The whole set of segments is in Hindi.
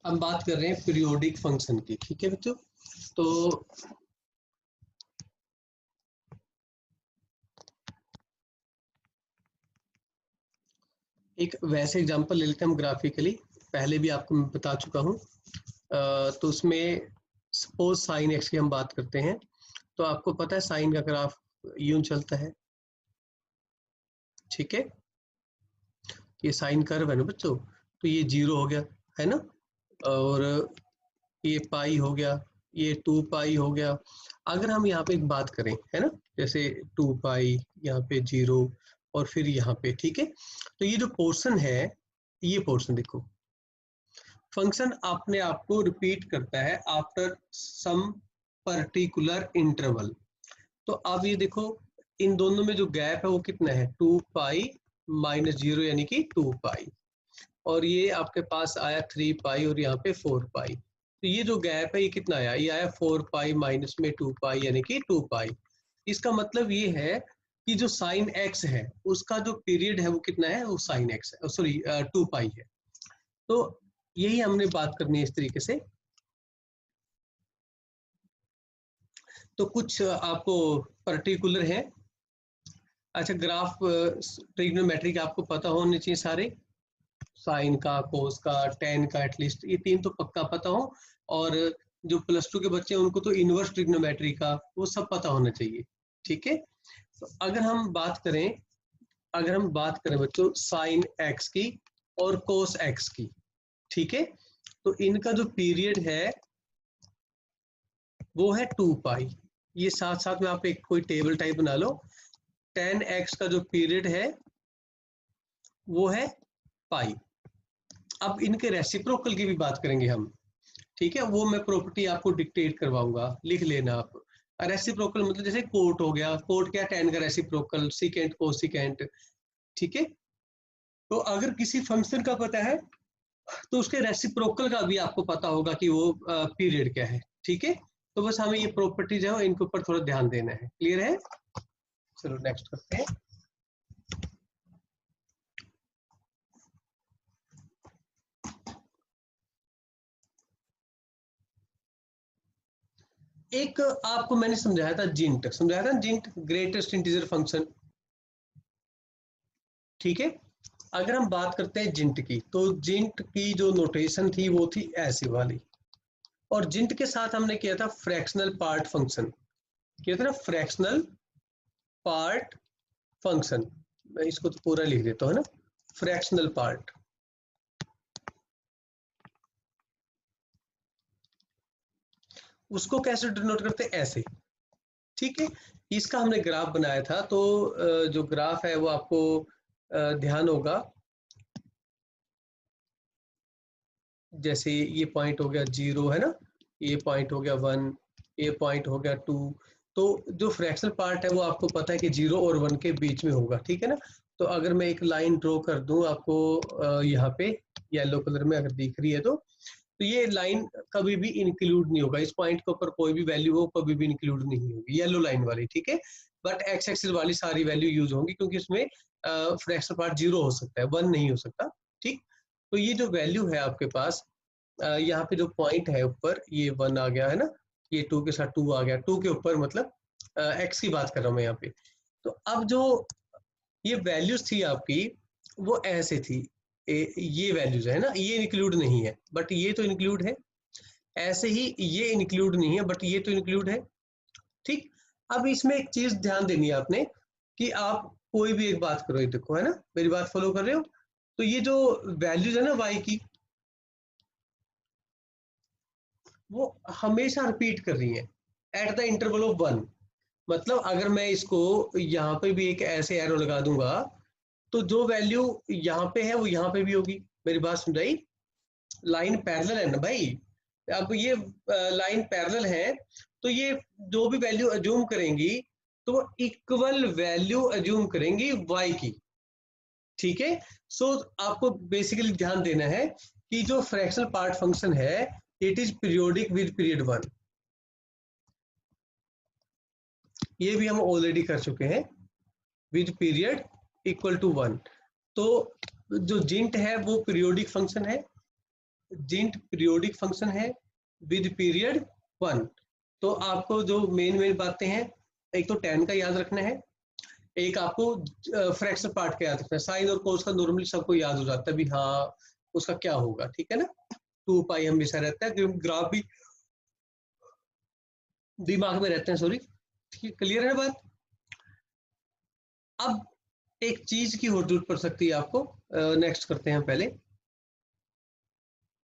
हम बात कर रहे हैं पीरियोडिक फंक्शन की, ठीक है बच्चों। तो एक वैसे एग्जांपल ले लेते हैं हम ग्राफिकली, पहले भी आपको मैं बता चुका हूँ। तो उसमें सपोज साइन एक्स की हम बात करते हैं, तो आपको पता है साइन का ग्राफ यूं चलता है, ठीक है। ये साइन कर्व है ना बच्चों, तो ये 0 हो गया है ना, और ये पाई हो गया, ये 2 पाई हो गया। अगर हम यहाँ पे एक बात करें है ना, जैसे 2 पाई, यहाँ पे 0 और फिर यहाँ पे, ठीक है। तो ये जो पोर्शन है, ये पोर्शन देखो, फंक्शन अपने आप को रिपीट करता है आफ्टर सम पर्टिकुलर इंटरवल। तो अब ये देखो, इन दोनों में जो गैप है वो कितना है, 2 पाई माइनस 0 यानी कि 2 पाई, और ये आपके पास आया 3 पाई और यहाँ पे 4 पाई। तो ये जो गैप है ये कितना आया, ये आया 4 पाई माइनस में 2 पाई यानी कि 2 पाई। इसका मतलब ये है कि जो साइन एक्स है उसका जो पीरियड है वो कितना है, वो साइन एक्स है, सॉरी 2 पाई है। तो यही हमने बात करनी है इस तरीके से। तो कुछ आपको पर्टिकुलर है। अच्छा, ग्राफ ट्रिग्नोमेट्रिक आपको पता होने चाहिए सारे, साइन का, कोस का, टेन का, एटलीस्ट ये 3 तो पक्का पता हो। और जो +2 के बच्चे हैं उनको तो इनवर्स ट्रिग्नोमेट्री का वो सब पता होना चाहिए, ठीक है। तो अगर हम बात करें बच्चों साइन एक्स की और कोस एक्स की, ठीक है, तो इनका जो पीरियड है वो है 2 पाई। ये साथ साथ में आप एक कोई टेबल टाइप बना लो। tan x का जो पीरियड है वो है पाई। अब इनके रेसिप्रोकल की भी बात करेंगे हम, ठीक है। वो मैं प्रॉपर्टी आपको डिक्टेट करवाऊंगा, लिख लेना आप। रेसिप्रोकल मतलब जैसे कोट हो गया, कोट क्या, tan का रेसिप्रोकल, सिकेंट कोसिकेंट, ठीक है। तो अगर किसी फंक्शन का पता है तो उसके रेसिप्रोकल का भी आपको पता होगा कि वो पीरियड क्या है, ठीक है। तो बस हमें ये प्रॉपर्टी जो है इनके ऊपर थोड़ा ध्यान देना है। क्लियर है? चलो नेक्स्ट करते हैं। एक आपको मैंने समझाया था जिंट, ग्रेटेस्ट इंटीजर फंक्शन, ठीक है। अगर हम बात करते हैं जिंट की, तो जिंट की जो नोटेशन थी वो थी ऐसी वाली, और जिंट के साथ हमने किया था फ्रैक्शनल पार्ट फंक्शन, किया था ना फ्रैक्शनल पार्ट फंक्शन। मैं इसको तो पूरा लिख देता हूँ ना, फ्रैक्शनल पार्ट। उसको कैसे डिनोट करते हैं, ऐसे, ठीक है। इसका हमने ग्राफ बनाया था, तो जो ग्राफ है वो आपको ध्यान होगा, जैसे ये पॉइंट हो गया 0 है ना, ये पॉइंट हो गया 1, ये पॉइंट हो गया 2। तो जो फ्रैक्शनल पार्ट है वो आपको पता है कि 0 और 1 के बीच में होगा, ठीक है ना। तो अगर मैं एक लाइन ड्रॉ कर दूं आपको यहाँ पे येलो कलर में अगर दिख रही है, तो ये लाइन कभी भी इंक्लूड नहीं होगा, इस पॉइंट के ऊपर कोई भी वैल्यू हो कभी भी इंक्लूड नहीं होगी, येलो लाइन वाली, ठीक है। बट एक्स एक्सिस वाली सारी वैल्यू यूज होंगी, क्योंकि इसमें फ्रैक्शनल पार्ट 0 हो सकता है, 1 नहीं हो सकता, ठीक। तो ये जो वैल्यू है आपके पास, यहाँ पे जो पॉइंट है ऊपर, ये 1 आ गया है ना, ये 2 के साथ 2 आ गया, 2 के ऊपर मतलब एक्स की बात कर रहा हूँ मैं यहाँ पे। तो अब जो ये वैल्यूज थी आपकी वो ऐसे थी, ये वैल्यूज है ना, ये इंक्लूड नहीं है बट ये तो इंक्लूड है, ऐसे ही ये इंक्लूड नहीं है बट ये तो इंक्लूड है, ठीक। अब इसमें एक चीज ध्यान देनी है आपने, कि आप कोई भी एक बात करो, ये देखो है ना, मेरी बात फॉलो कर रहे हो। तो ये जो वैल्यूज है ना y की, वो हमेशा रिपीट कर रही है एट द इंटरवल ऑफ 1। मतलब अगर मैं इसको यहाँ पे भी एक ऐसे एरो लगा दूंगा, तो जो वैल्यू यहाँ पे है वो यहाँ पे भी होगी। मेरी बात समझाई? लाइन पैरेलल है ना भाई। अब ये लाइन पैरेलल है, तो ये जो भी वैल्यू अज्यूम करेंगी तो इक्वल वैल्यू अज्यूम करेंगी y की, ठीक है। सो आपको बेसिकली ध्यान देना है कि जो फ्रैक्शनल पार्ट फंक्शन है it is periodic with period 1। ये भी हम ऑलरेडी कर चुके हैं, विद पीरियड इक्वल टू 1। तो जो जिंट है वो पीरियोडिक फंक्शन है, जिंट पीरियोडिक फंक्शन है विद पीरियड 1। तो आपको जो मेन बातें हैं, एक तो tan का याद रखना है, एक आपको फ्रैक्शनल पार्ट का याद रखना है। साइन और कोस का नॉर्मली सबको याद हो जाता है भी हाँ उसका क्या होगा, ठीक है ना। 2 पाई हमेशा रहता है, ग्राफ भी दिमाग में रहते हैं, सॉरी, ठीक है, क्लियर है बात। अब एक चीज की और जरूरत पड़ सकती है आपको, नेक्स्ट करते हैं पहले,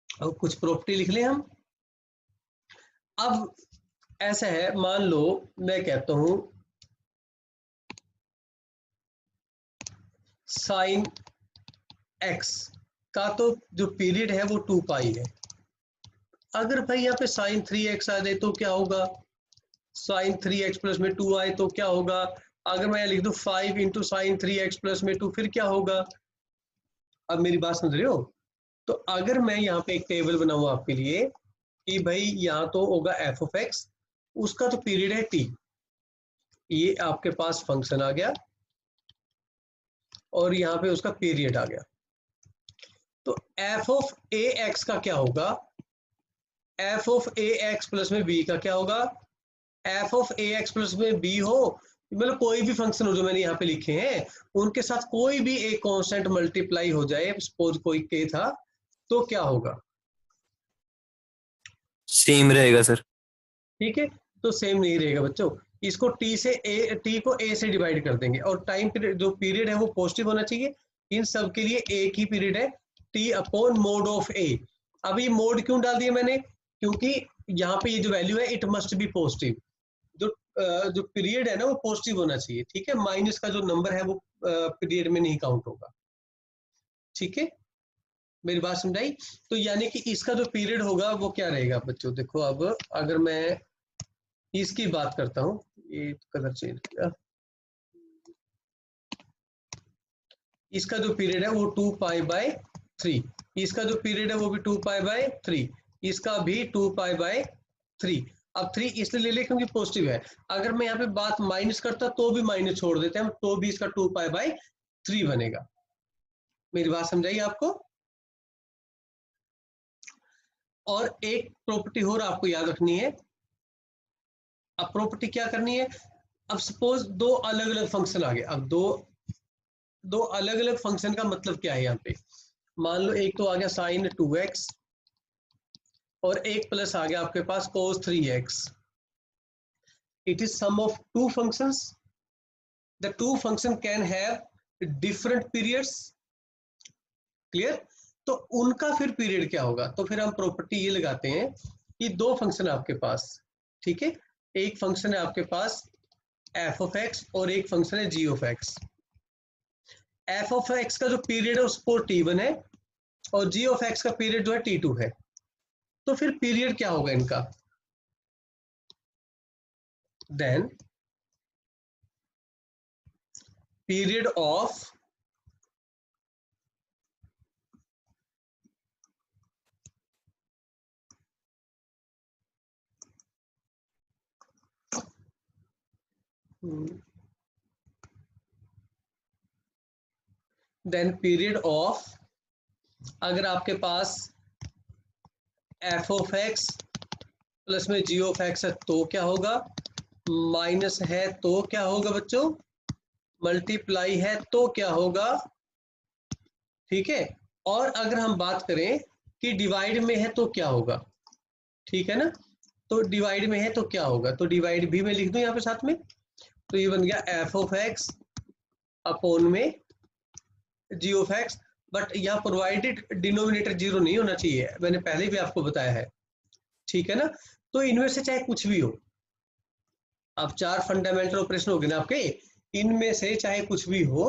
अब कुछ प्रॉपर्टी लिख लें हम। अब ऐसा है, मान लो मैं कहता हूं साइन एक्स का तो जो पीरियड है वो 2 पाई है। अगर भाई यहाँ पे साइन 3x आ जाए तो क्या होगा, साइन 3x प्लस में 2 आए तो क्या होगा, अगर मैं लिख दूं 5 इंटू साइन 3x प्लस में 2 फिर क्या होगा। अब मेरी बात समझ रहे हो। तो अगर मैं यहाँ पे एक टेबल बनाऊं आपके लिए कि भाई यहाँ तो होगा एफ ऑफ एक्स, उसका तो पीरियड है टी, ये आपके पास फंक्शन आ गया और यहाँ पे उसका पीरियड आ गया। तो एफ ऑफ ए एक्स का क्या होगा, F of A x plus में बी का क्या होगा, F of A x plus में बी हो, मतलब कोई भी फंक्शन हो जो मैंने यहाँ पे लिखे हैं उनके साथ कोई भी एक कांस्टेंट मल्टीप्लाई हो जाए, सपोज कोई के था, तो क्या होगा, सेम रहेगा सर। ठीक है। तो सेम नहीं रहेगा बच्चों, इसको टी से ए, टी को ए से डिवाइड कर देंगे और टाइम पीरियड जो पीरियड है वो पॉजिटिव होना चाहिए। इन सब के लिए एक ही पीरियड है, टी अपॉन मोड ऑफ ए। अब ये मोड क्यों डाल दिया मैंने, क्योंकि यहाँ पे ये जो वैल्यू है इट मस्ट बी पॉजिटिव, जो पीरियड है ना वो पॉजिटिव होना चाहिए, ठीक है। माइनस का जो नंबर है वो पीरियड में नहीं काउंट होगा, ठीक है, मेरी बात समझाई। तो यानी कि इसका जो पीरियड होगा वो क्या रहेगा बच्चों, देखो अब अगर मैं इसकी बात करता हूं, ये कलर चेंज किया, इसका जो पीरियड है वो 2 पाई बाय 3, इसका जो पीरियड है वो भी 2 पाई बाय 3, इसका भी 2 पाई बाय 3। अब 3 इसलिए ले ले क्योंकि पॉजिटिव है, अगर मैं यहाँ पे बात माइनस करता तो भी माइनस छोड़ देते हैं तो भी इसका 2 पाई बाय 3 बनेगा। मेरी बात समझाइए आपको। और एक प्रॉपर्टी और आपको याद रखनी है। अब प्रॉपर्टी क्या करनी है, अब सपोज दो अलग अलग फंक्शन आ गए, अब दो अलग अलग फंक्शन का मतलब क्या है यहाँ पे, मान लो एक तो आ गया साइन 2x और एक प्लस आ गया आपके पास cos 3x। It is sum of two functions, the two function can have different periods, clear. तो उनका फिर पीरियड क्या होगा, तो फिर हम प्रॉपर्टी ये लगाते हैं कि दो फंक्शन आपके पास, ठीक है, एक फंक्शन है आपके पास f ऑफ x और एक फंक्शन है g of x। f of x का जो पीरियड है उसको t1 है और g ऑफ x का पीरियड जो है t2 है। तो फिर पीरियड क्या होगा इनका, then period of then period of, अगर आपके पास f ऑफ x प्लस में g ऑफ x है तो क्या होगा, माइनस है तो क्या होगा बच्चों, मल्टीप्लाई है तो क्या होगा, ठीक है। और अगर हम बात करें कि डिवाइड में है तो क्या होगा, ठीक है ना। तो डिवाइड में है तो क्या होगा, तो डिवाइड भी मैं लिख दूं यहाँ पे साथ में, तो ये बन गया f ऑफ x अपॉन में g ऑफ x। बट यहाँ प्रोवाइडेड डिनोमिनेटर जीरो नहीं होना चाहिए, मैंने पहले भी आपको बताया है, ठीक है ना। तो इनमें से चाहे कुछ भी हो, अब 4 फंडामेंटल ऑपरेशन हो गए ना आपके, इनमें से चाहे कुछ भी हो,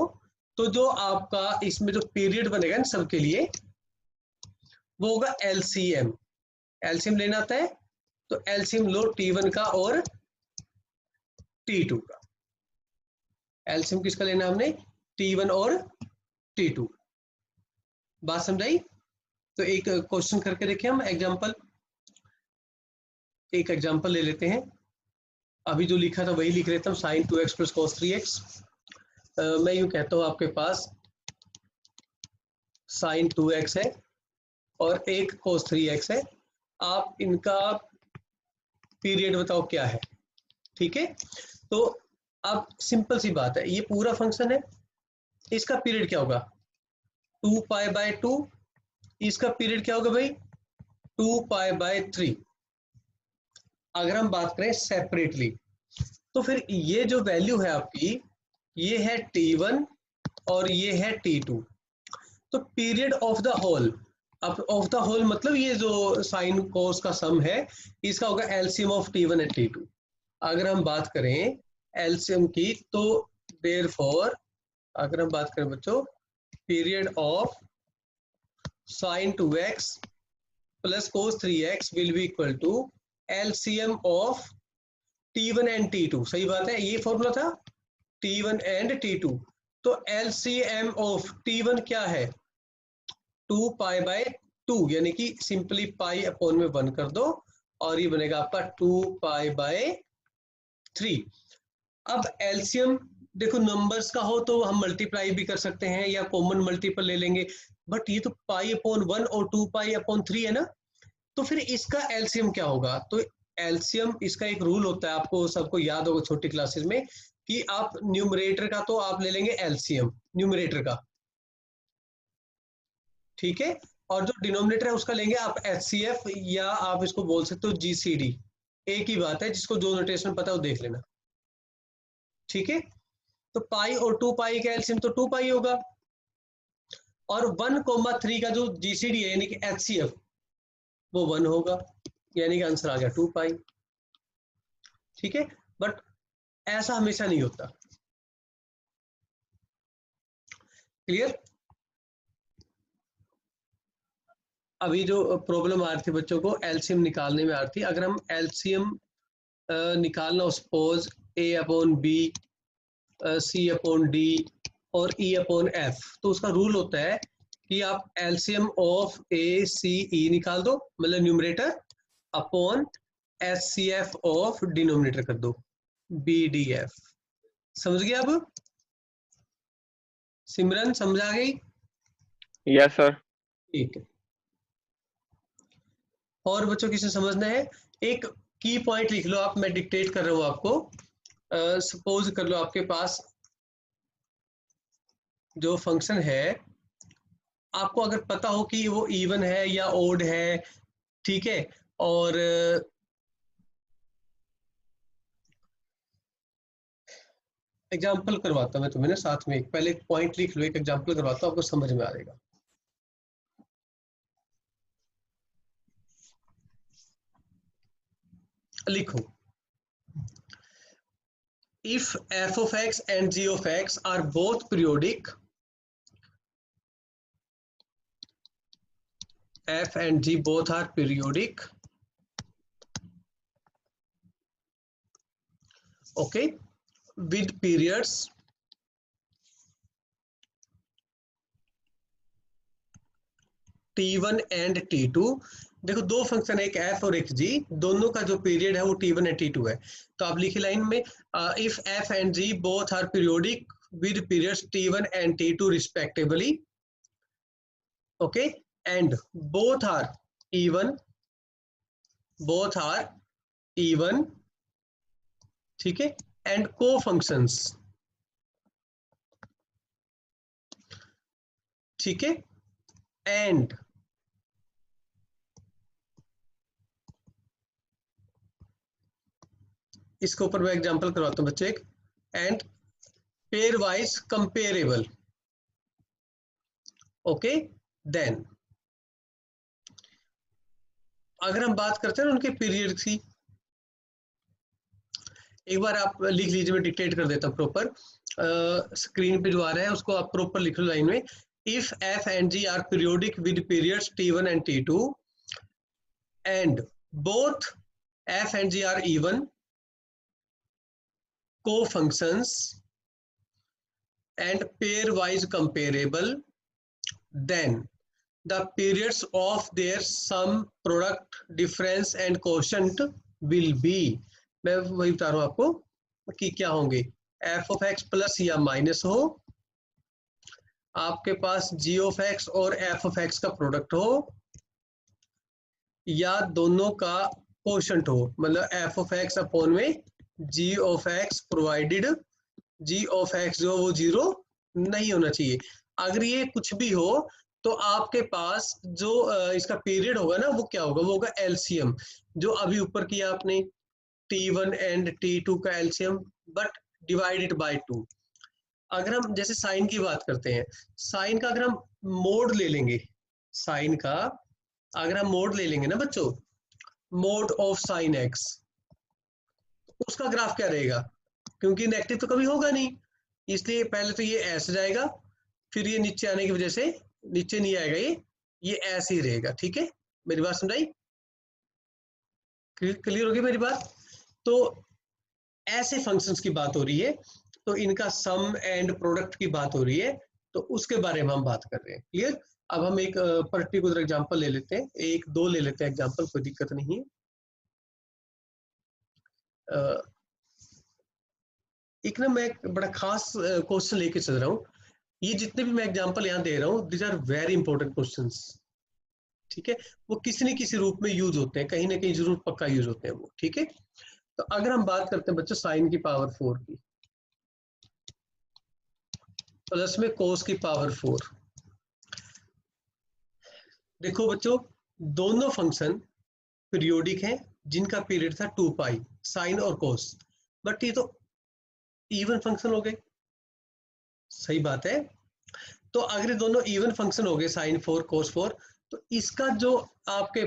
तो जो आपका इसमें जो पीरियड बनेगा ना सबके लिए वो होगा एलसीएम। एलसीएम लेना आता है तो एलसीएम लो T1 का और T2 का। एलसीएम किसका लेना हमने, T1 और T2। बात समझाई। तो एक क्वेश्चन करके देखिए हम एग्जांपल, एक एग्जांपल ले लेते हैं। अभी जो लिखा था वही लिख लेता हूँ, sign 2x plus cos 3x। मैं यूं कहता हूँ आपके पास साइन 2x है और एक cos 3x है। आप इनका पीरियड बताओ क्या है, ठीक है। तो अब सिंपल सी बात है, ये पूरा फंक्शन है, इसका पीरियड क्या होगा 2π/2, इसका पीरियड क्या होगा भाई 2π/3। अगर हम बात करें सेपरेटली, तो फिर ये जो वैल्यू है आपकी, ये है t1 और ये है t2। तो पीरियड ऑफ द होल, अब ऑफ द होल मतलब ये जो साइन कोस का सम है, इसका होगा LCM of t1 and t2। अगर हम बात करें एलसीएम की, तो देयरफॉर अगर हम बात करें बच्चों, period of sin 2x plus cos 3x will be equal to LCM of t1 and t2। सही बात है, ये फॉर्मूला था t1 एंड t2। तो एलसीएम ऑफ t1 क्या है 2π/2, यानी कि सिंपली पाई अपॉन में 1 कर दो और ये बनेगा आपका 2π/3। अब एलसीएम देखो नंबर्स का हो तो हम मल्टीप्लाई भी कर सकते हैं या कॉमन मल्टीपल ले लेंगे, बट ये तो π/1 और 2π/3 है ना। तो फिर इसका एलसीएम क्या होगा, तो एलसीएम इसका एक रूल होता है, आपको सबको याद होगा छोटी क्लासेस में, कि आप न्यूमरेटर का तो आप ले लेंगे एलसीएम न्यूमरेटर का, ठीक है, और जो डिनोमिनेटर है उसका लेंगे आप एचसीएफ, या आप इसको बोल सकते हो जीसीडी। एक ही बात है, जिसको जो नोटेशन पता है वो देख लेना, ठीक है। तो पाई और 2π का एलसीएम तो 2π होगा, और 1,3 का जो जीसीडी है यानी कि एचसीएफ वो 1 होगा, यानी कि आंसर आ गया 2π, ठीक है। बट ऐसा हमेशा नहीं होता, क्लियर। अभी जो प्रॉब्लम आ रही थी बच्चों को एलसीएम निकालने में आ रही थी, अगर हम एलसीएम निकालना हो सपोज a/b, c/d और e/f, तो उसका रूल होता है कि आप एलसीएम ऑफ a,c,e निकाल दो, मतलब numerator, upon HCF of denominator कर दो bdf। समझ गया अब सिमरन, समझ आ गई? Yes sir. ठीक है, और बच्चों किसे समझना है, एक की पॉइंट लिख लो आप, मैं डिक्टेट कर रहा हूं आपको। सपोज कर लो आपके पास जो फंक्शन है, आपको अगर पता हो कि वो इवन है या ओड है, ठीक है, और एग्जाम्पल करवाता हूं मैं तुम्हें ना साथ में, पहले एक पॉइंट लिख लो, एक एग्जाम्पल करवाता हूं, आपको समझ में आ जाएगा। लिखो, if f of x and g of x are both periodic, f and g both are periodic, okay, with periods t1 and t2। देखो दो फंक्शन है, एक f और एक g, दोनों का जो पीरियड है वो t1 and t2 है। तो आप लिखिए लाइन में, if f and g both are periodic with periods t1 and t2 respectively, okay, and both are even, ठीक है, and co-functions, ठीक है, and इसके ऊपर मैं एग्जांपल करवाता हूं बच्चे एक, and pair wise comparable, okay. Then अगर हम बात करते हैं ना उनके पीरियड की, एक बार आप लिख लीजिए, मैं डिक्टेट कर देता हूँ प्रॉपर, स्क्रीन पे जो आ रहा है उसको आप प्रॉपर लिख लो लाइन में। If F and G are periodic with periods t1 and t2 and both f and g are even co-functions and pairwise comparable, then the periods of their sum, product, difference and quotient will be, मैं वही बता रहा हूं आपको कि क्या होंगे, f of x प्लस या माइनस हो, आपके पास g of x और f of x का प्रोडक्ट हो, या दोनों का कोशंट हो, मतलब एफ ऑफ एक्स अपॉन में G of x provided G of x जो वो जीरो नहीं होना चाहिए। अगर ये कुछ भी हो तो आपके पास जो इसका पीरियड होगा ना वो क्या होगा, वो होगा एलसीएम, जो अभी ऊपर किया आपने T1 एंड T2 का एलसीएम बट डिवाइडेड बाय 2। अगर हम जैसे साइन की बात करते हैं, साइन का अगर हम मोड ले लेंगे, साइन का अगर हम मोड ले लेंगे ना बच्चों, मोड ऑफ साइन एक्स, उसका ग्राफ क्या रहेगा, क्योंकि नेगेटिव तो कभी होगा नहीं, इसलिए पहले तो ये ऐसे जाएगा, फिर ये नीचे आने की वजह से नीचे नहीं आएगा, ये ऐसे ही रहेगा। ठीक है, मेरी बात समझाई, क्लियर होगी मेरी बात? तो ऐसे फंक्शंस की बात हो रही है, तो इनका सम एंड प्रोडक्ट की बात हो रही है, तो उसके बारे में हम बात कर रहे हैं। क्लियर? अब हम एक पर्टिकुलर एग्जांपल ले लेते हैं, एक दो ले लेते हैं एग्जांपल, कोई दिक्कत नहीं है। एक ना मैं एक बड़ा खास क्वेश्चन लेके चल रहा हूँ, ये जितने भी मैं एग्जांपल यहाँ दे रहा हूँ this are very important questions. ठीक है, वो किसी न किसी रूप में यूज होते हैं, कहीं ना कहीं जरूर पक्का यूज होते हैं वो। ठीक है, तो अगर हम बात करते हैं बच्चों साइन की पावर 4 की प्लस में कोस की पावर 4, देखो बच्चों दोनों फंक्शन पीरियोडिक हैं जिनका पीरियड था 2 पाई, साइन और कोस, बट ये तो इवन फंक्शन हो गए। सही बात है, तो अगर दोनों इवन फंक्शन हो गए साइन 4 कोस 4, तो इसका जो आपके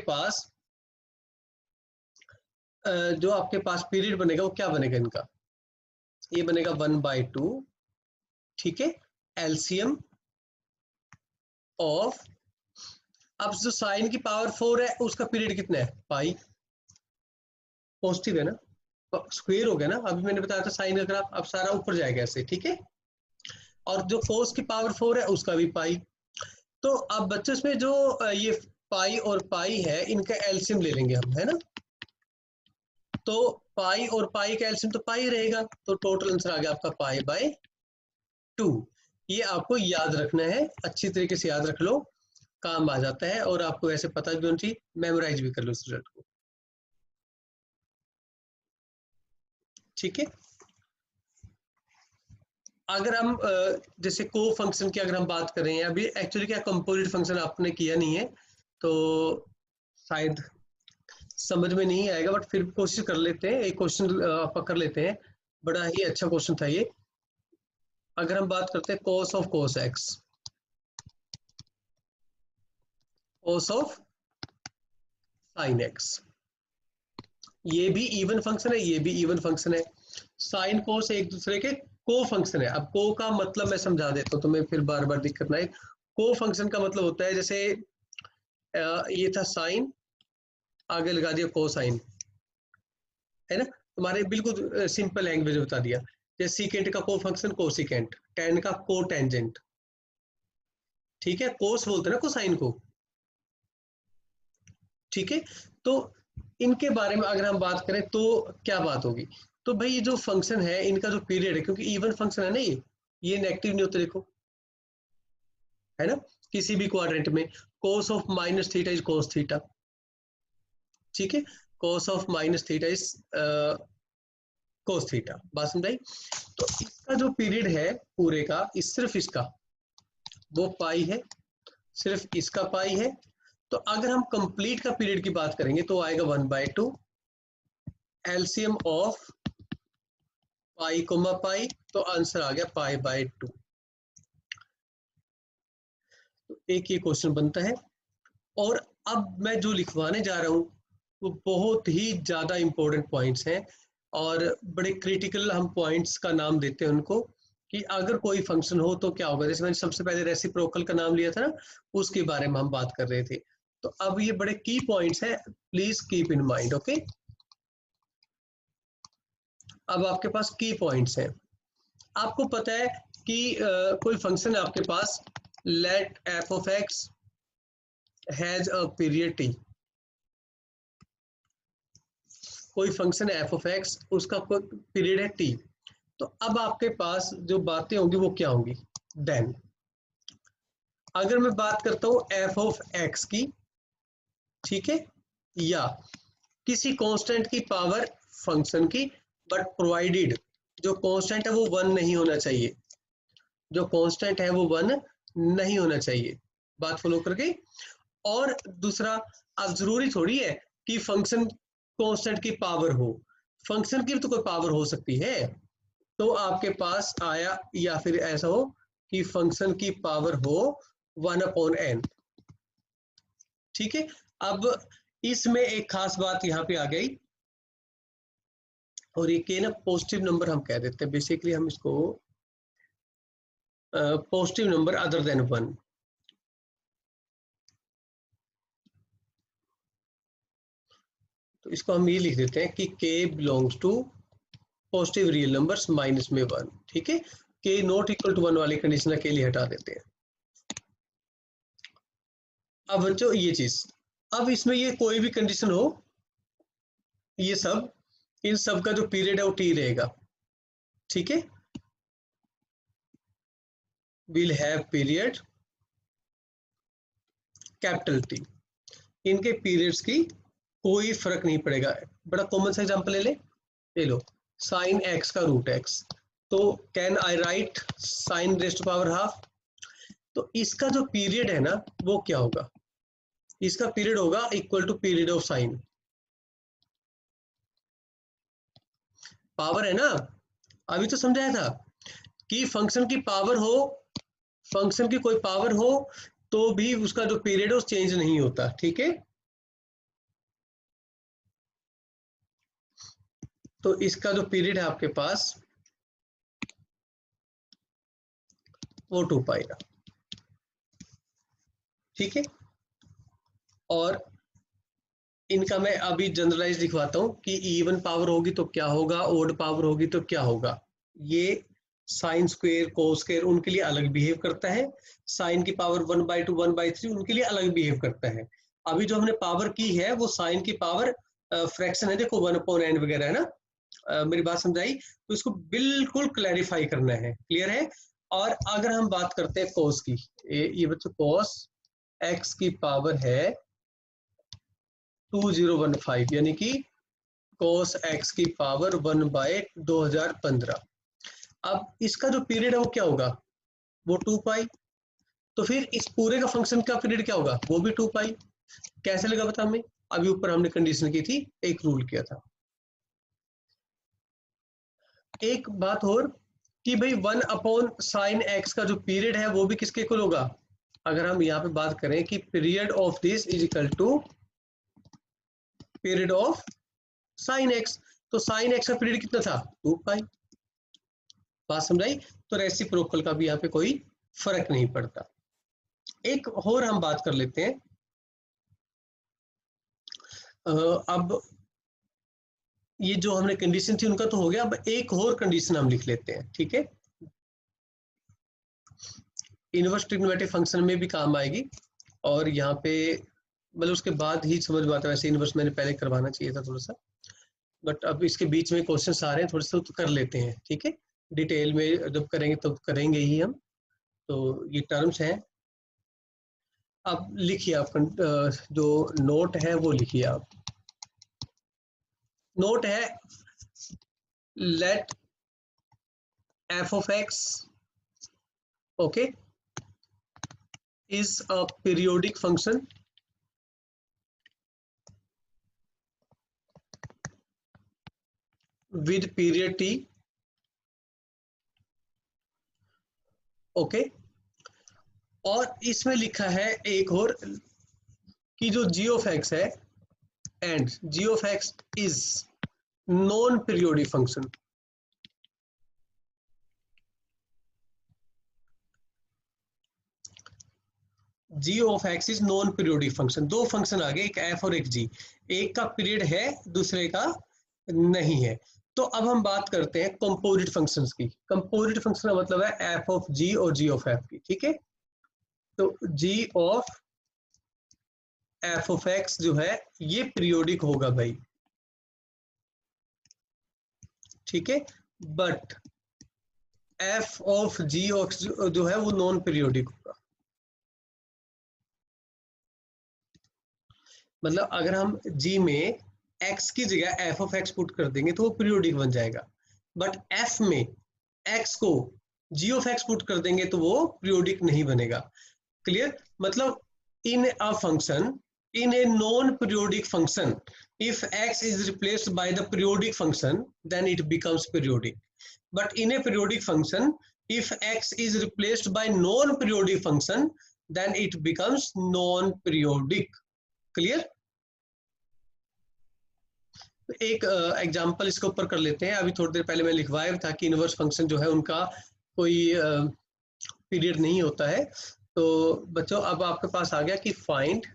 पास पीरियड बनेगा वो क्या बनेगा इनका, ये बनेगा 1/2। ठीक है, एलसीएम ऑफ, अब जो साइन की पावर 4 है उसका पीरियड कितना है, पाई, पॉजिटिव है ना, स्क्वायर हो गया ना, अभी मैंने बताया था साइन का ग्राफ, अब सारा ऊपर जाएगा ऐसे। ठीक है, और जो कोस की पावर 4 है उसका भी पाई। तो अब बच्चों इसमें जो ये पाई और पाई है इनका एलसीएम ले लेंगे हम, है ना, तो पाई और पाई का एलसीएम तो पाई रहेगा, तो टोटल आंसर आ गया आपका पाई/2। ये आपको याद रखना है, अच्छी तरीके से याद रख लो, काम आ जाता है, और आपको ऐसे पता भी होना चाहिए, मेमोराइज भी कर लो इस रिजल्ट को। ठीक है, अगर हम जैसे को फंक्शन की अगर हम बात कर रहे हैं, अभी एक्चुअली क्या कंपोजिट फंक्शन आपने किया नहीं है तो शायद समझ में नहीं आएगा, बट फिर कोशिश कर लेते हैं, एक क्वेश्चन पकड़ लेते हैं, बड़ा ही अच्छा क्वेश्चन था ये। अगर हम बात करते हैं cos of cos x, cos of sin x, ये भी इवन फंक्शन है, ये भी इवन फंक्शन है, साइन कोस एक दूसरे के को फंक्शन है। अब को का मतलब मैं समझा देता हूँ तुम्हें, फिर बार बार दिक्कत ना आए। को फंक्शन का मतलब होता है जैसे ये था साइन, आगे लगा दिया कोसाइन, है ना, तुम्हारे बिल्कुल सिंपल लैंग्वेज बता दिया, जैसे सीकेंट का को फंक्शन कोसिकेंट, टेन का को टेंजेंट। ठीक है, कोस बोलते हैं ना कोसाइन को। ठीक है, तो इनके बारे में अगर हम बात करें तो क्या बात होगी, तो भाई ये जो फंक्शन है इनका जो पीरियड है, क्योंकि इवन फंक्शन है ना, ये नेगेटिव नहीं होते, देखो, है ना, किसी भी क्वाड्रेंट में cos of minus theta is cos theta. ठीक है, cos of minus theta is cos theta, बात समझाई? तो इसका जो पीरियड है पूरे का, सिर्फ इसका वो पाई है, सिर्फ इसका पाई है। तो अगर हम कंप्लीट का पीरियड की बात करेंगे तो आएगा 1/2 एलसीएम ऑफ पाई कोमा पाई, तो आंसर आ गया पाई/2। तो एक ये क्वेश्चन बनता है, और अब मैं जो लिखवाने जा रहा हूँ वो बहुत ही ज्यादा इंपॉर्टेंट पॉइंट्स हैं, और बड़े क्रिटिकल हम पॉइंट्स का नाम देते हैं उनको, कि अगर कोई फंक्शन हो तो क्या होगा, जैसे मैंने सबसे पहले रेसिप्रोकल का नाम लिया था ना, उसके बारे में हम बात कर रहे थे। तो अब ये बड़े की पॉइंट्स हैं, please keep in mind. Okay, अब आपके पास की पॉइंट्स हैं, आपको पता है कि कोई फंक्शन है आपके पास, let f of x has a period T, कोई फंक्शन है एफ ऑफ एक्स, उसका कोई पीरियड है टी, तो अब आपके पास जो बातें होंगी वो क्या होंगी, देन अगर मैं बात करता हूं एफ ऑफ एक्स की, ठीक है, या किसी कांस्टेंट की पावर फंक्शन की, बट प्रोवाइडेड जो कांस्टेंट है वो 1 नहीं होना चाहिए, जो कांस्टेंट है वो 1 नहीं होना चाहिए। बात फॉलो करके। और दूसरा, अब जरूरी थोड़ी है कि फंक्शन कांस्टेंट की पावर हो, फंक्शन की तो कोई पावर हो सकती है। तो आपके पास आया, या फिर ऐसा हो कि फंक्शन की पावर हो 1/n। ठीक है। अब इसमें एक खास बात यहाँ पे आ गई, और ये के ना पॉजिटिव नंबर हम कह देते हैं, बेसिकली हम इसको पॉजिटिव नंबर अदर देन 1। तो इसको हम ये लिख देते हैं कि k belongs to positive real numbers minus में 1। ठीक है। k नॉट इक्वल टू 1 वाली कंडीशन के लिए हटा देते हैं। अब बच्चों ये चीज, अब इसमें ये कोई भी कंडीशन हो, ये सब, इन सब का जो पीरियड है वो t रहेगा। ठीक है। Will have period capital T। इनके पीरियड्स की कोई फर्क नहीं पड़ेगा। बड़ा कॉमन सा एग्जांपल ले लो, साइन x का रूट x। तो can I write sine raise to power half. तो इसका जो पीरियड है ना वो क्या होगा, इसका पीरियड होगा equal to period of sine. Power है ना, अभी तो समझाया था कि फंक्शन की पावर हो, फंक्शन की कोई पावर हो तो भी उसका जो पीरियड है वो चेंज नहीं होता। ठीक है। तो इसका जो पीरियड है आपके पास वो 2 पाएगा। ठीक है। और इनका मैं अभी जनरलाइज दिखवाता हूं कि इवन पावर होगी तो क्या होगा, ओड पावर होगी तो क्या होगा। ये साइन स्क्वेयर कोस स्क्वेयर उनके लिए अलग बिहेव करता है, साइन की पावर 1/2 1/3 उनके लिए अलग बिहेव करता है। अभी जो हमने पावर की है वो साइन की पावर फ्रैक्शन है, देखो 1/n वगैरह है ना। मेरी बात समझाई, तो इसको बिल्कुल क्लैरिफाई करना है, क्लियर है। और अगर हम बात करते हैं कोस की, ये बच्चों कोस x की पावर है 2015, यानी कि cos x की पावर 1/2015। अब इसका जो पीरियड है वो क्या होगा, वो 2 पाई। तो फिर इस पूरे का फंक्शन का पीरियड क्या होगा, वो भी 2 पाई। कैसे लगा बता हमें, अभी ऊपर हमने कंडीशन की थी, एक रूल किया था। एक बात और कि भाई 1/sin x का जो पीरियड है वो भी किसके इक्वल होगा। अगर हम यहाँ पे बात करें कि period of this is equal to period of sine x, तो साइन एक्स का पीरियड कितना था, 2 पाई। बात समझाई। तो रेसिप्रोकल का भी यहाँ पे कोई फर्क नहीं पड़ता। एक और हम बात कर लेते हैं। अब ये जो हमने कंडीशन थी उनका तो हो गया, अब एक और कंडीशन हम लिख लेते हैं। ठीक है। इनवर्स ट्रिग्नोमेट्रिक फंक्शन में भी काम आएगी, और यहाँ पे मतलब उसके बाद ही समझ में आता है। वैसे इनवर्स मैंने पहले करवाना चाहिए था थोड़ा सा, बट अब इसके बीच में क्वेश्चन आ रहे हैं, थोड़े से तो कर लेते हैं। ठीक है। डिटेल में जब करेंगे तब करेंगे ही हम। तो ये टर्म्स हैं। अब लिखिए आप जो नोट है वो लिखिए आप। नोट है, late f of x, okay, is a periodic function with period t, okay। और इसमें लिखा है एक और कि जो g of x है and g of x is non periodic function. g of x is non periodic function. दो फंक्शन आ गए, एक f और एक g, एक का पीरियड है दूसरे का नहीं है। तो अब हम बात करते हैं कंपोजिट फंक्शंस की। कंपोजिट फंक्शन का मतलब है f of g और g of f की। ठीक है। तो g of f of x जो है ये पीरियोडिक होगा भाई। ठीक है। बट f of g जो है वो नॉन पीरियोडिक होगा। मतलब अगर हम g में x की जगह f ऑफ x पुट कर देंगे तो वो पीरियोडिक बन जाएगा, बट f में x को g ऑफ x पुट कर देंगे तो वो पीरियोडिक नहीं बनेगा। क्लियर? मतलब in a function, in a non-periodic function, if x is replaced by the periodic function, then it becomes periodic. But in a periodic function, if x is replaced by non-periodic function, then it becomes non-periodic. Clear? एक एग्जांपल इसके ऊपर कर लेते हैं। अभी थोड़ी देर पहले मैं लिखवाया था कि इनवर्स फंक्शन जो है उनका कोई पीरियड नहीं होता है। तो बच्चों अब आपके पास आ गया कि find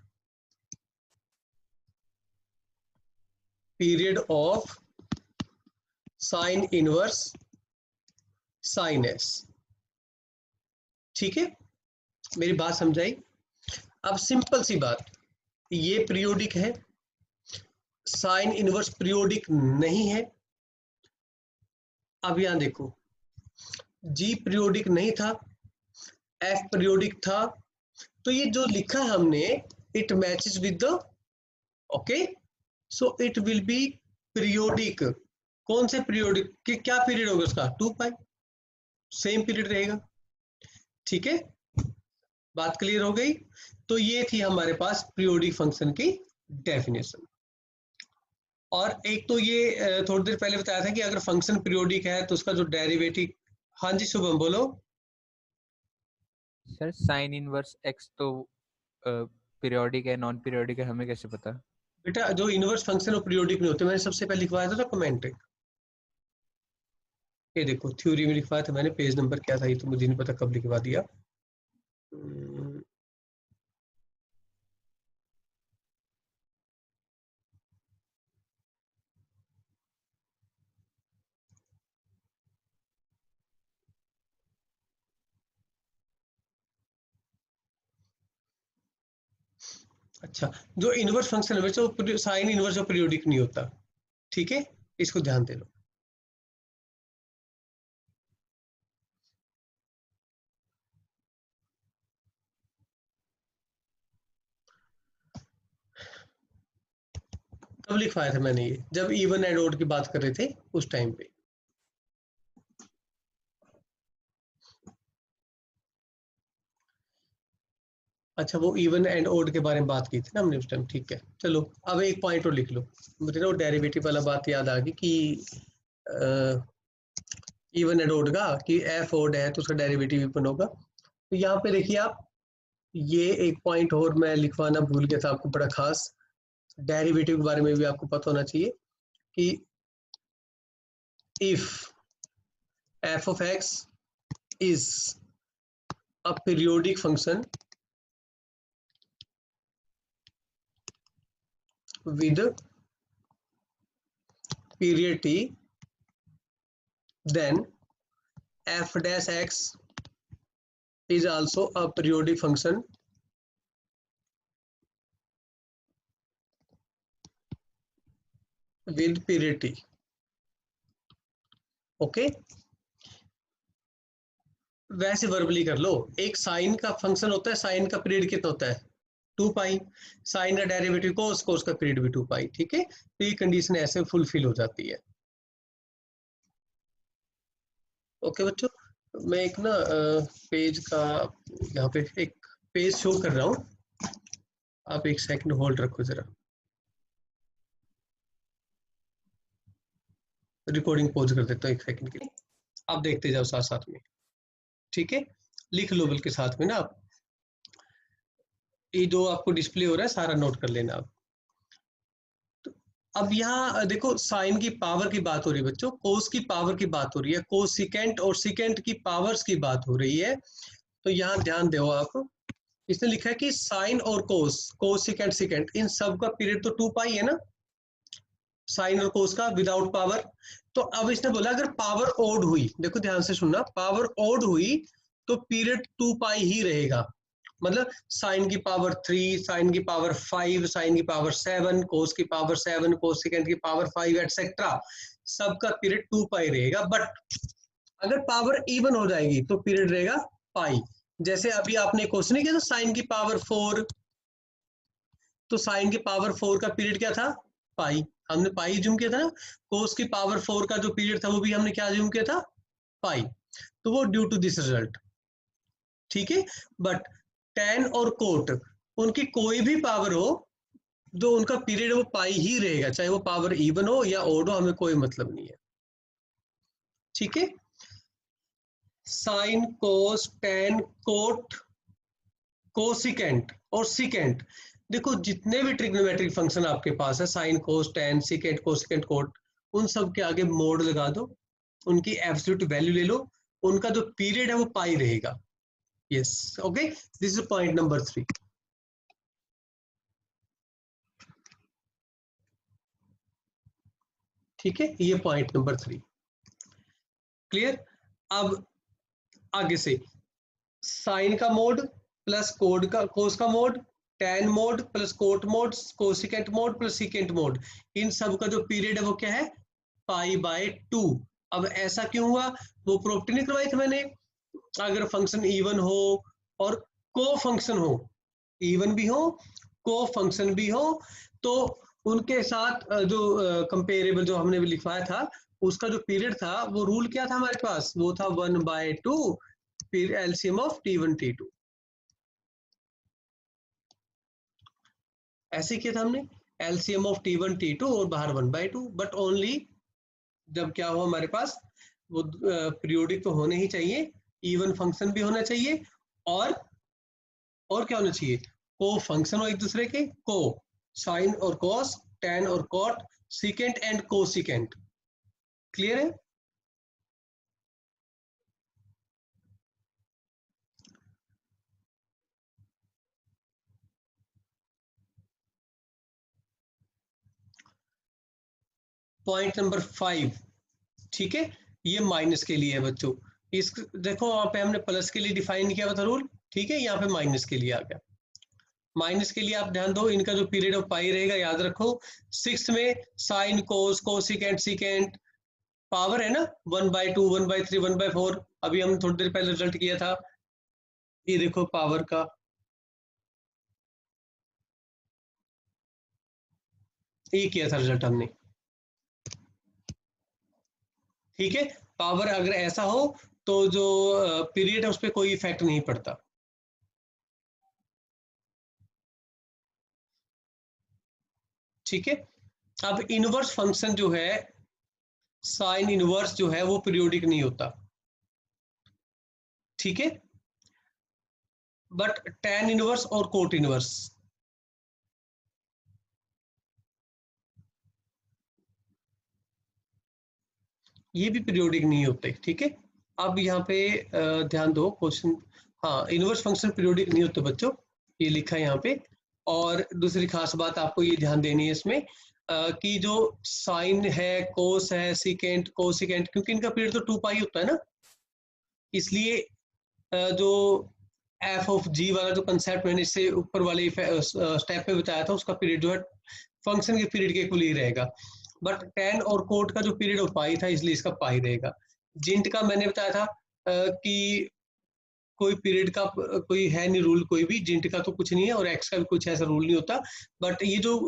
period of sine inverse sine S. ठीक है, मेरी बात समझाई? अब सिंपल सी बात, ये पीरियोडिक है, साइन इनवर्स पीरियोडिक नहीं है। अब यहां देखो, जी पीरियोडिक नहीं था, एफ पीरियोडिक था, तो ये जो लिखा हमने it matches with the, okay, so it will be periodic. कौन से पीरियोडिक कि क्या पीरियड होगा उसका? 2 पाई, सेम पीरियड रहेगा। ठीक है, बात क्लियर हो गई? तो ये थी हमारे पास पीरियोडिक फंक्शन की डेफिनेशन। और एक तो ये थोड़ी देर पहले बताया था कि अगर फंक्शन पीरियोडिक है तो उसका जो डेरिवेटिव, हाँ जी शुभम बोलो। सर साइन इनवर्स एक्स तो पीरियोडिक है, नॉन पीरियोडिक है, हमें कैसे पता? बेटा जो इनवर्स फंक्शन वो पीरियोडिक नहीं होते, मैंने सबसे पहले लिखवाया था ना कमेंट, ये देखो थ्योरी में लिखवाया था मैंने, पेज नंबर क्या था ये तो मुझे नहीं पता कब लिखवा दिया। अच्छा, जो इनवर्स फंक्शन है वो साइन इनवर्स जो पीरियोडिक नहीं होता। ठीक है, इसको ध्यान दे लो। कब लिखवाया था मैंने ये? जब इवन एंड ओड की बात कर रहे थे उस टाइम पे। अच्छा, वो इवन एंड ओड के बारे में बात की थी ना हमने उस टाइम। ठीक है, चलो अब एक पॉइंट और लिख लो। मुझे ना वो डेरिवेटिव वाला बात याद आ गई कि इवन एंड ओड का, कि एफ ओड है तो उसका डेरिवेटिव इवन होगा। तो यहाँ पे देखिए आप, ये एक पॉइंट और मैं लिखवाना भूल गया था आपको, बड़ा खास डेरिवेटिव के बारे में भी आपको पता होना चाहिए कि if F of x is a periodic function with period t, then f dash x is also a periodic function with period t. Okay, वैसे वर्बली कर लो। एक साइन का फंक्शन होता है, साइन का पीरियड कितना होता है? 2 पाई। साइन का डेरिवेटिव कोस, कोस का पीरियड भी 2 पाई। ठीक है, तो ये कंडीशन ऐसे फुलफिल हो जाती है। ओके बच्चों, मैं एक ना पेज का यहाँ पे एक पेज शो कर रहा हूँ, आप एक सेकंड होल्ड रखो जरा, रिकॉर्डिंग पॉज कर देता हूँ एक सेकंड के लिए, आप देखते जाओ साथ साथ में। ठीक है, लिख लो बल्कि साथ में ना आप, ये जो आपको डिस्प्ले हो रहा है सारा नोट कर लेना आप। तो अब यहाँ देखो, साइन की पावर की बात हो रही है बच्चों, कोस की पावर की बात हो रही है, कोसिकेंट और सिकेंट की पावर्स की बात हो रही है। तो यहाँ ध्यान दो आप, इसने लिखा है कि साइन और कोस, कोसिकेंट सिकेंट, इन सब का पीरियड तो 2 पाई है ना, साइन और कोस का विदाउट पावर। तो अब इसने बोला अगर पावर ओड हुई, देखो ध्यान से सुनना, पावर ओड हुई तो पीरियड 2 पाई ही रहेगा। मतलब साइन की पावर 3, साइन की पावर 5, साइन की पावर 7, कोस की पावर 7, कोसिकेंट की पावर 5 एटसेट्रा, सबका पीरियड 2 पाई रहेगा। बट अगर पावर इवन हो जाएगी तो पीरियड रहेगा पाई। जैसे अभी आपने क्वेश्चन नहीं किया था, साइन की पावर 4, तो साइन के पावर 4 का पीरियड क्या था, पाई, हमने पाई ज्यूम किया था ना। कोस की पावर 4 का जो पीरियड था वो भी हमने क्या ज्यूम किया था, पाई। तो वो ड्यू टू दिस रिजल्ट, ठीक है। बट tan और कोट, उनकी कोई भी पावर हो, जो उनका पीरियड है वो पाई ही रहेगा, चाहे वो पावर इवन हो या ओड हो, हमें कोई मतलब नहीं है, ठीक है। साइन, कोस, tan, कोट, कोसिकेंट और सिकेंट, देखो जितने भी ट्रिग्नोमेट्रिक फंक्शन आपके पास है, साइन, कोस, tan, सिकेंट, कोसिकेंट, कोट, उन सब के आगे मोड लगा दो, उनकी एब्सोल्यूट वैल्यू ले लो, उनका जो पीरियड है वो पाई रहेगा। Yes, okay, this is point number 3। ठीक है, ये पॉइंट नंबर 3 क्लियर। अब आगे से साइन का मोड प्लस कोड का कोस का mod, tan mod plus cot mod, cosecant mod plus secant mod, इन सब का जो पीरियड है वो क्या है, पाई बाय 2। अब ऐसा क्यों हुआ, वो प्रॉपर्टी नहीं करवाई थी मैंने, अगर फंक्शन इवन हो और को फंक्शन हो, इवन भी हो को फंक्शन भी हो, तो उनके साथ जो कंपेरेबल जो हमने भी लिखवाया था, उसका जो पीरियड था वो रूल क्या था हमारे पास, वो था 1/2 फिर एलसीएम ऑफ T1 T2। ऐसे किया था हमने, एलसीएम ऑफ T1 T2 और बाहर 1/2, बट ओनली जब क्या हो हमारे पास, वो पीरियोडिक तो होने ही चाहिए, इवन फंक्शन भी होना चाहिए, और क्या होना चाहिए, को फंक्शन हो एक दूसरे के, को साइन और कॉस, tan और cot, secant and cosecant. Clear है। पॉइंट नंबर 5, ठीक है, ये माइनस के लिए है बच्चों। इस देखो वहां पे हमने प्लस के लिए डिफाइन किया हुआ था रूल, ठीक है, यहाँ पे माइनस के लिए आ गया। माइनस के लिए आप ध्यान दो, इनका जो पीरियड ऑफ पाई रहेगा याद रखो, 6 में साइन, कोस, कोसिकेंट, सिकेंट, पावर है ना, 1/2, 1/3, 1/4, अभी हम थोड़ी देर पहले रिजल्ट किया था, ये देखो पावर का, ये किया था रिजल्ट हमने, ठीक है। पावर अगर ऐसा हो तो जो पीरियड है उस पर कोई इफेक्ट नहीं पड़ता, ठीक है। अब इनवर्स फंक्शन जो है, साइन इनवर्स जो है वो पीरियोडिक नहीं होता, ठीक है, बट tan इनवर्स और कोट इनवर्स, ये भी पीरियोडिक नहीं होते, ठीक है। अब यहाँ पे ध्यान दो क्वेश्चन, हाँ इनवर्स फंक्शन पीरियोडिक नहीं होते बच्चों, ये लिखा है यहाँ पे। और दूसरी खास बात आपको ये ध्यान देनी है इसमें कि जो साइन है, कोस है, सिकेंट, कोसिकेंट, क्योंकि इनका पीरियड तो 2 पाई होता है ना, इसलिए जो एफ ऑफ जी वाला जो कंसेप्ट मैंने इससे ऊपर वाले स्टेप पे बताया था, उसका पीरियड जो है फंक्शन के पीरियड के इक्वल ही रहेगा, बट tan और कोट का जो पीरियड ऑफ पाई था इसलिए इसका पाई रहेगा। जिंट का मैंने बताया था कि कोई पीरियड का कोई है नहीं रूल, कोई भी जिंट का तो कुछ नहीं है, और एक्स का भी कुछ ऐसा रूल नहीं होता, बट ये जो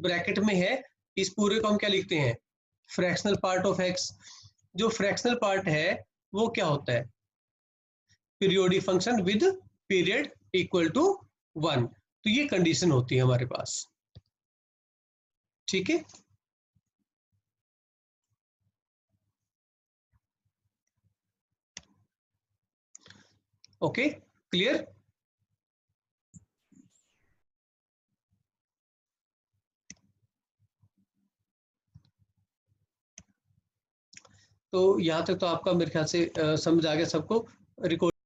ब्रैकेट में है इस पूरे को हम क्या लिखते हैं, फ्रैक्शनल पार्ट ऑफ एक्स। जो फ्रैक्शनल पार्ट है वो क्या होता है, periodic function with period equal to 1, तो ये कंडीशन होती है हमारे पास, ठीक है। Okay, clear. तो यहाँ तक तो आपका मेरे ख्याल से समझ आ गया सबको। रिकॉर्ड